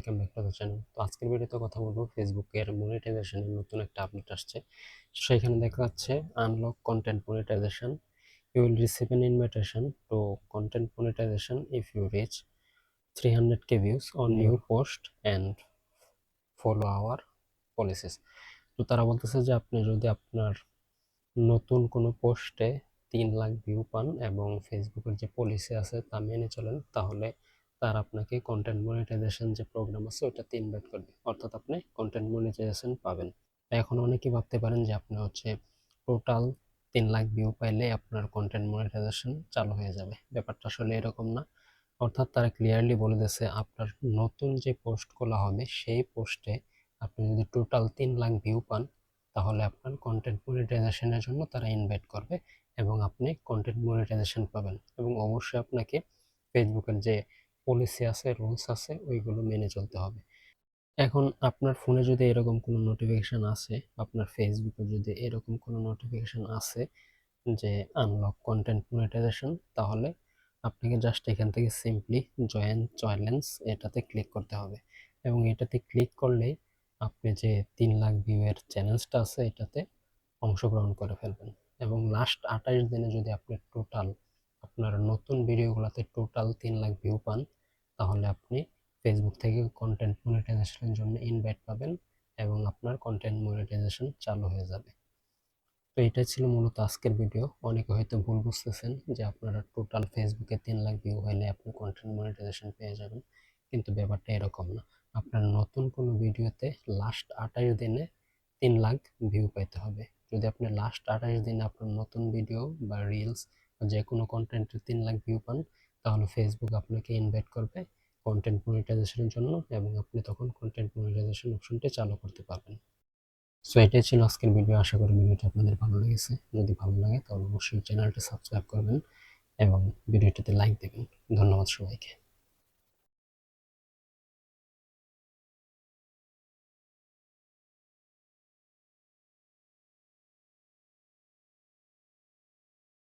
Welcome back to the channel. তো আজকের ভিডিওতে কথা বলবো ফেসবুকের মনিটাইজেশনের নতুন একটা আপডেট আসছে। সেখানে দেখা যাচ্ছে unlock content monetisation. You will receive an invitation to content monetisation if you reach 300k views on new post and follow our policies. তো তারা বলতেছে যে আপনি যদি আপনার নতুন কোনো পোস্টে 3 লাখ ভিউ পান এবং ফেসবুকের যে পলিসি আছে তা মেনে চলেন, তাহলে তার আপনাকে কন্টেন্ট মনিটাইজেশন যে প্রোগ্রাম আছে ওটাতে ইনভাইট করবে, অর্থাৎ আপনি কন্টেন্ট মনিটাইজেশন পাবেন। এখন অনেকেই ভাবতে পারেন যে আপনি টোটাল 3 লাখ ভিউ পাইলে আপনার কন্টেন্ট মনিটাইজেশন চালু হয়ে যাবে। ব্যাপারটা আসলে এরকম না। অর্থাৎ তারা ক্লিয়ারলি বলে দিয়েছে আপনার নতুন যে পোস্টগুলো হবে সেই পোস্টে আপনি যদি টোটাল 3 লাখ ভিউ পান, তাহলে আপনার কন্টেন্ট মনিটাইজেশনের জন্য তারা ইনভাইট করবে এবং আপনি কন্টেন্ট মনিটাইজেশন পাবেন। এবং অবশ্যই আপনাকে ফেসবুকের যে পলিসি আছে, রুলস আছে, ওইগুলো মেনে চলতে হবে। এখন আপনার ফোনে যদি এরকম কোনো নোটিফিকেশন আসে, আপনার ফেসবুকে যদি এরকম কোনো নোটিফিকেশন আসে যে আনলক কন্টেন্ট মনিটাইজেশন, তাহলে আপনাকে জাস্ট এখান থেকে সিম্পলি জয়েন চ্যালেঞ্জ এটাতে ক্লিক করতে হবে। এবং এটাতে ক্লিক করলেই আপনি যে 3 লাখ ভিউয়ের চ্যালেঞ্জটা আছে এটাতে অংশগ্রহণ করে ফেলবেন। এবং লাস্ট 28 দিনে যদি আপনি টোটাল আপনার নতুন ভিডিওগুলোতে টোটাল 3 লাখ ভিউ পান, তাহলে আপনি ফেসবুক থেকে কন্টেন্ট মনিটাইজেশনের জন্য ইনভাইট পাবেন এবং আপনার কন্টেন্ট মনিটাইজেশন চালু হয়ে যাবে। তো এটাই ছিল মূলত আজকের ভিডিও। অনেকে হয়তো ভুল বুঝতেছেন যে আপনারা টোটাল ফেসবুকে 3 লাখ ভিউ হলে আপনি কন্টেন্ট মনিটাইজেশন পেয়ে যাবেন, কিন্তু ব্যাপারটা এরকম না। আপনার নতুন কোনো ভিডিওতে লাস্ট 28 দিনে 3 লাখ ভিউ পেতে হবে। যদি আপনি লাস্ট 28 দিনে আপনার নতুন ভিডিও বা রিলস বা যে কোনো কন্টেন্টে 3 লাখ ভিউ পান, তাহলে ফেসবুক আপনাকে ইনভাইট করবে কন্টেন্ট মনিটাইজেশনের জন্য এবং আপনি তখন কন্টেন্ট মনিটাইজেশন অপশনটি চালু করতে পারবেন। সো এটাই ছিল আজকের ভিডিও। আশা করি ভিডিওটি আপনাদের ভালো লেগেছে। যদি ভালো লাগে তাহলে অবশ্যই চ্যানেলটি সাবস্ক্রাইব করবেন এবং ভিডিওটিতে লাইক দেবেন। ধন্যবাদ সবাইকে।